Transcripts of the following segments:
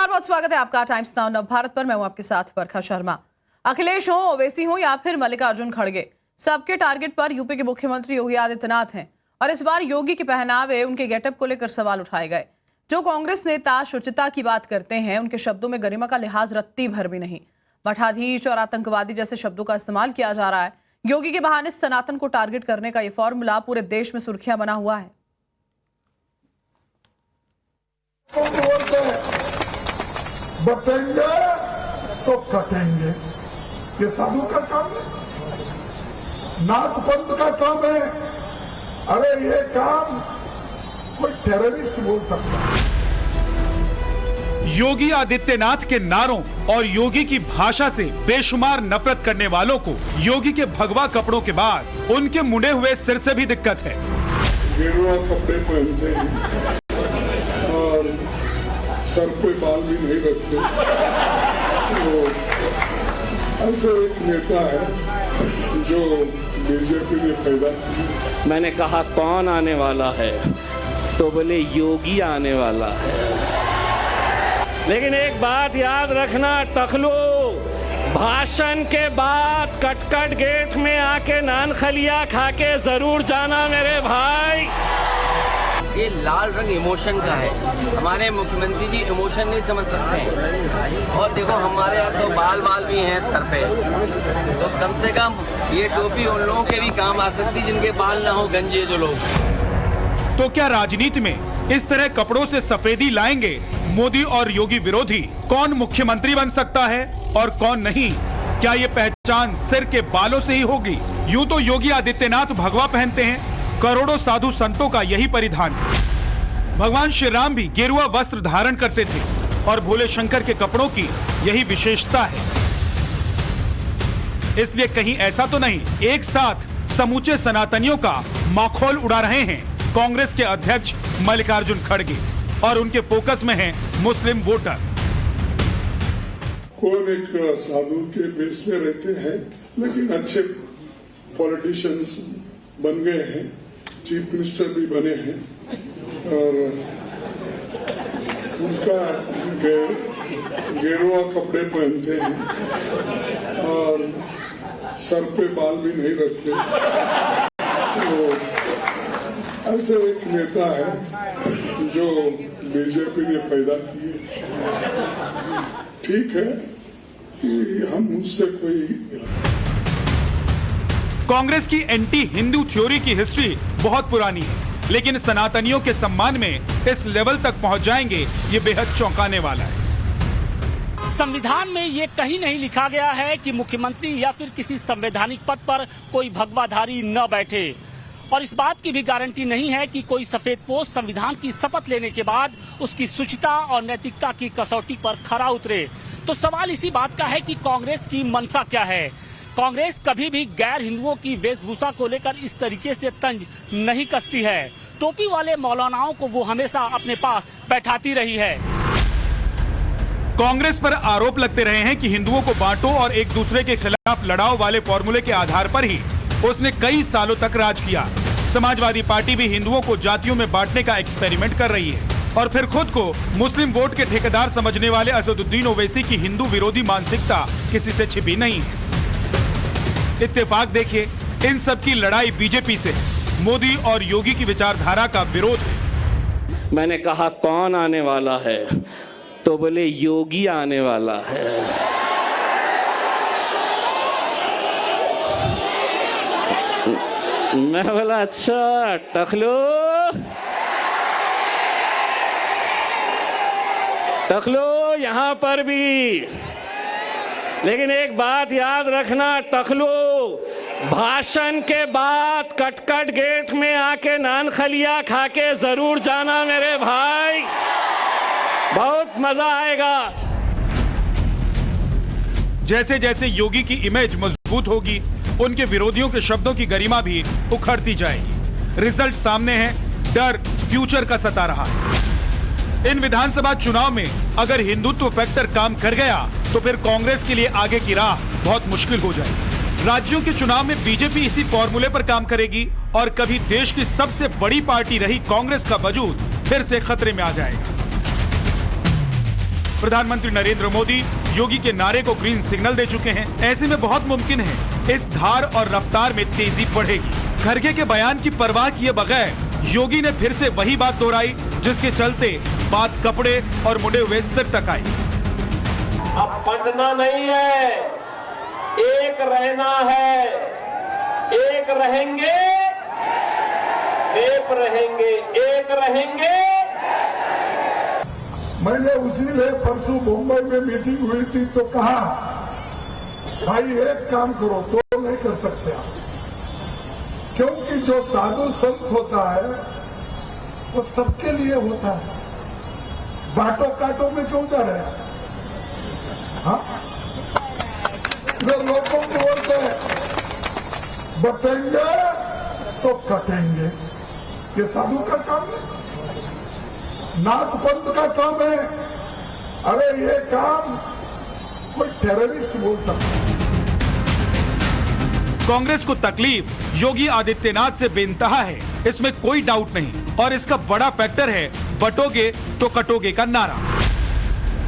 नमस्कार, बहुत स्वागत है आपका टाइम्स नाउ नव भारत पर। मैं हूं आपके साथ बरखा शर्मा। अखिलेश हो, ओवैसी हो या फिर मल्लिकार्जुन खड़गे, सबके टारगेट पर यूपी के मुख्यमंत्री योगी आदित्यनाथ हैं। और इस बार योगी के पहनावे, उनके गेटअप को लेकर सवाल उठाए गए। जो कांग्रेस नेता शुचिता की बात करते हैं, उनके शब्दों में गरिमा का लिहाज रत्ती भर भी नहीं। मठाधीश और आतंकवादी जैसे शब्दों का इस्तेमाल किया जा रहा है। योगी के बहाने सनातन को टारगेट करने का यह फॉर्मूला पूरे देश में सुर्खियां बना हुआ है। बटेंगे तो कटेंगे, ये साधु का काम है, नाथ पंथ का काम है। अरे ये काम कोई टेररिस्ट बोल सकता है। योगी आदित्यनाथ के नारों और योगी की भाषा से बेशुमार नफरत करने वालों को योगी के भगवा कपड़ों के बाद उनके मुड़े हुए सिर से भी दिक्कत है। गेरुआ कपड़े पहनते हैं और सर पे बाल भी नहीं रखते। तो ऐसे एक नेता है जो बीजेपी ने पैदा किया। मैंने कहा कौन आने वाला है, तो बोले योगी आने वाला है। लेकिन एक बात याद रखना टकलो, भाषण के बाद कटकट गेट में आके नान खलिया खा के जरूर जाना मेरे भाई। ये लाल रंग इमोशन का है। हमारे मुख्यमंत्री जी इमोशन नहीं समझ सकते हैं। और देखो हमारे यहाँ तो बाल भी हैं सर पे, तो कम से कम ये टोपी उन लोगों के भी काम आ सकती जिनके बाल ना हो, गंजे जो लोग। तो क्या राजनीति में इस तरह कपड़ों से सफेदी लाएंगे मोदी और योगी विरोधी? कौन मुख्यमंत्री बन सकता है और कौन नहीं? क्या ये पहचान सिर के बालों से ही होगी? यूं तो योगी आदित्यनाथ भगवा पहनते हैं, करोड़ों साधु संतों का यही परिधान है। भगवान श्री राम भी गेरुआ वस्त्र धारण करते थे और भोले शंकर के कपड़ों की यही विशेषता है। इसलिए कहीं ऐसा तो नहीं एक साथ समूचे सनातनियों का माखौल उड़ा रहे हैं कांग्रेस के अध्यक्ष मल्लिकार्जुन खड़गे और उनके फोकस में हैं मुस्लिम वोटर। कौन एक साधु के बेस में रहते हैं, लेकिन अच्छे पॉलिटिशियंस बन गए हैं, चीफ मिनिस्टर भी बने हैं और उनका गेरुआ कपड़े पहनते हैं और सर पे बाल भी नहीं रखते। तो ऐसे एक नेता है जो बीजेपी ने पैदा किए। ठीक है कि हम उससे कोई कांग्रेस की एंटी हिंदू थ्योरी की हिस्ट्री बहुत पुरानी है, लेकिन सनातनियों के सम्मान में इस लेवल तक पहुंच जाएंगे ये बेहद चौंकाने वाला है। संविधान में ये कहीं नहीं लिखा गया है कि मुख्यमंत्री या फिर किसी संवैधानिक पद पर कोई भगवाधारी न बैठे, और इस बात की भी गारंटी नहीं है कि कोई सफेद पोस्ट संविधान की शपथ लेने के बाद उसकी शुचिता और नैतिकता की कसौटी पर खरा उतरे। तो सवाल इसी बात का है कि कांग्रेस की मंशा क्या है। कांग्रेस कभी भी गैर हिंदुओं की वेशभूषा को लेकर इस तरीके से तंज नहीं कसती है। टोपी वाले मौलानाओं को वो हमेशा अपने पास बैठाती रही है। कांग्रेस पर आरोप लगते रहे हैं कि हिंदुओं को बांटो और एक दूसरे के खिलाफ लड़ाओ वाले फॉर्मूले के आधार पर ही उसने कई सालों तक राज किया। समाजवादी पार्टी भी हिंदुओं को जातियों में बांटने का एक्सपेरिमेंट कर रही है और फिर खुद को मुस्लिम वोट के ठेकेदार समझने वाले असदुद्दीन ओवैसी की हिंदू विरोधी मानसिकता किसी से छिपी नहीं है। इत्तेफाक देखिए, इन सब की लड़ाई बीजेपी से है। मोदी और योगी की विचारधारा का विरोध है। मैंने कहा कौन आने वाला है, तो बोले योगी आने वाला है। मैं बोला अच्छा टकलो यहाँ पर भी। लेकिन एक बात याद रखना टकलो, भाषण के बाद कटकट गेट में आके नान खलिया खा के जरूर जाना मेरे भाई, बहुत मजा आएगा। जैसे जैसे योगी की इमेज मजबूत होगी, उनके विरोधियों के शब्दों की गरिमा भी उखड़ती जाएगी। रिजल्ट सामने है, डर फ्यूचर का सता रहा है। इन विधानसभा चुनाव में अगर हिंदुत्व फैक्टर काम कर गया तो फिर कांग्रेस के लिए आगे की राह बहुत मुश्किल हो जाएगी। राज्यों के चुनाव में बीजेपी इसी फॉर्मूले पर काम करेगी और कभी देश की सबसे बड़ी पार्टी रही कांग्रेस का वजूद फिर से खतरे में आ जाएगा। प्रधानमंत्री नरेंद्र मोदी योगी के नारे को ग्रीन सिग्नल दे चुके हैं। ऐसे में बहुत मुमकिन है इस धार और रफ्तार में तेजी बढ़ेगी। खड़गे के बयान की परवाह किए बगैर योगी ने फिर से वही बात दोहराई, जिसके चलते बात कपड़े और मुड़े हुए सिर तक आई। अब पटना नहीं है, एक रहना है, एक रहेंगे, सेफ रहेंगे, एक रहेंगे। मैंने उसी लिए परसों मुंबई में मीटिंग हुई थी तो कहा, भाई एक काम करो, तो नहीं कर सकते आप, क्योंकि जो साधु संत होता है वो सबके लिए होता है। बाटो काटो में क्यों जा रहे हैं? हाँ, लोगों को बोलते हैं बटेंगे तो कटेंगे, ये साधु का काम है, नाथ पंथ का काम है। अरे ये काम कोई टेररिस्ट बोल सकता है। कांग्रेस को तकलीफ योगी आदित्यनाथ से बेइंतहा है, इसमें कोई डाउट नहीं। और इसका बड़ा फैक्टर है बटोगे तो कटोगे का नारा।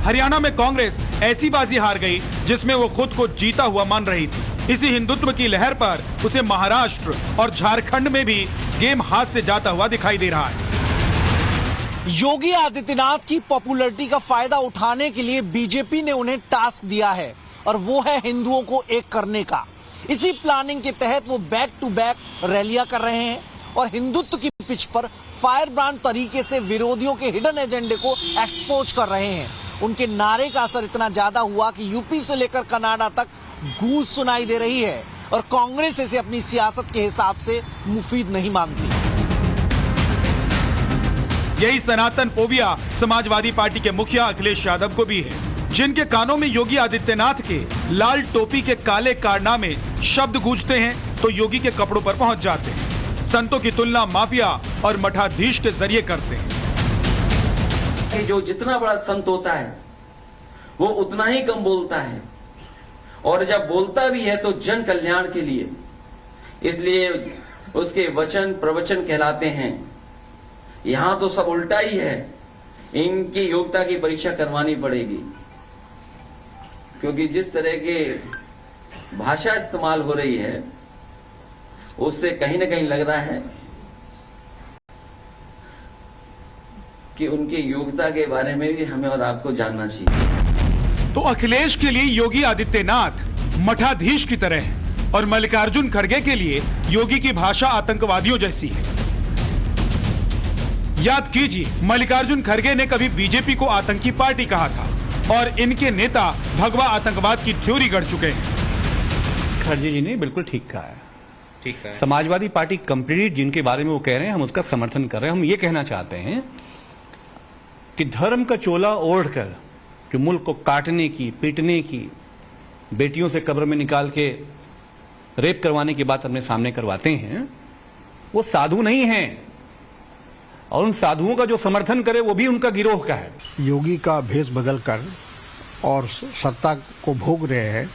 हरियाणा में कांग्रेस ऐसी बाजी हार गई जिसमें वो खुद को जीता हुआ मान रही थी। इसी हिंदुत्व की लहर पर उसे महाराष्ट्र और झारखंड में भी गेम हाथ से जाता हुआ दिखाई दे रहा है। योगी आदित्यनाथ की पॉपुलैरिटी का फायदा उठाने के लिए बीजेपी ने उन्हें टास्क दिया है और वो है हिंदुओं को एक करने का। इसी प्लानिंग के तहत वो बैक टू बैक रैलियां कर रहे हैं और हिंदुत्व की पिच पर फायर ब्रांड तरीके से विरोधियों के हिडन एजेंडे को एक्सपोज कर रहे हैं। उनके नारे का असर इतना ज्यादा हुआ कि यूपी से लेकर कनाडा तक गूंज सुनाई दे रही है और कांग्रेस इसे अपनी सियासत के हिसाब से मुफीद नहीं मानती। यही सनातन फोबिया समाजवादी पार्टी के मुखिया अखिलेश यादव को भी है, जिनके कानों में योगी आदित्यनाथ के लाल टोपी के काले कारनामे शब्द गूंजते हैं तो योगी के कपड़ों पर पहुंच जाते हैं। संतों की तुलना माफिया और मठाधीश के जरिए करते हैं। कि जो जितना बड़ा संत होता है वो उतना ही कम बोलता है, और जब बोलता भी है तो जन कल्याण के लिए, इसलिए उसके वचन प्रवचन कहलाते हैं। यहां तो सब उल्टा ही है, इनकी योग्यता की परीक्षा करवानी पड़ेगी, क्योंकि जिस तरह के भाषा इस्तेमाल हो रही है उससे कहीं ना कहीं लग रहा है कि उनकी योग्यता के बारे में भी हमें और आपको जानना चाहिए। तो अखिलेश के लिए योगी आदित्यनाथ मठाधीश की तरह है और मल्लिकार्जुन खड़गे के लिए योगी की भाषा आतंकवादियों जैसी है। याद कीजिए, मल्लिकार्जुन खड़गे ने कभी बीजेपी को आतंकी पार्टी कहा था और इनके नेता भगवा आतंकवाद की थ्योरी गढ़ चुके हैं। खड़गे जी ने बिल्कुल ठीक कहा है। समाजवादी पार्टी कंप्लीट जिनके बारे में वो कह रहे हैं, हम उसका समर्थन कर रहे हैं। हम ये कहना चाहते हैं कि धर्म का चोला ओढ़कर जो मुल्क को काटने की, पीटने की, बेटियों से कब्र में निकाल के रेप करवाने की बात अपने सामने करवाते हैं, वो साधु नहीं हैं। और उन साधुओं का जो समर्थन करे वो भी उनका गिरोह का है। योगी का भेष बदल कर और सत्ता को भोग रहे हैं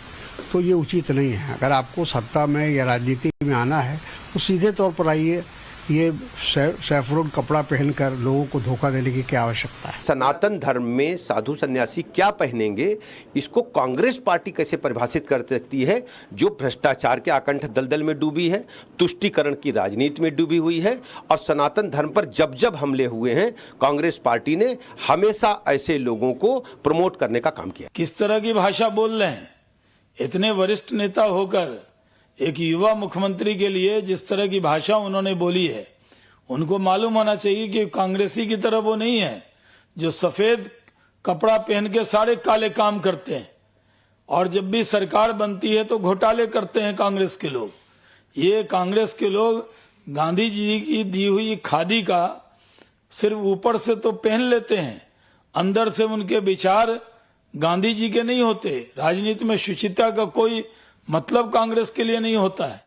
तो ये उचित नहीं है। अगर आपको सत्ता में या राजनीति में आना है तो सीधे तौर पर आइए। ये सैफरोन कपड़ा पहनकर लोगों को धोखा देने की क्या आवश्यकता है? सनातन धर्म में साधु सन्यासी क्या पहनेंगे, इसको कांग्रेस पार्टी कैसे परिभाषित कर सकती है, जो भ्रष्टाचार के आकंठ दलदल में डूबी है, तुष्टीकरण की राजनीति में डूबी हुई है। और सनातन धर्म पर जब जब हमले हुए हैं, कांग्रेस पार्टी ने हमेशा ऐसे लोगों को प्रमोट करने का काम किया। किस तरह की भाषा बोल रहे हैं? इतने वरिष्ठ नेता होकर एक युवा मुख्यमंत्री के लिए जिस तरह की भाषा उन्होंने बोली है, उनको मालूम होना चाहिए कि कांग्रेसी की तरह वो नहीं है जो सफेद कपड़ा पहन के सारे काले काम करते हैं और जब भी सरकार बनती है तो घोटाले करते हैं कांग्रेस के लोग। ये कांग्रेस के लोग गांधी जी की दी हुई खादी का सिर्फ ऊपर से तो पहन लेते हैं, अंदर से उनके विचार गांधी जी के नहीं होते। राजनीति में शुचिता का कोई मतलब कांग्रेस के लिए नहीं होता है।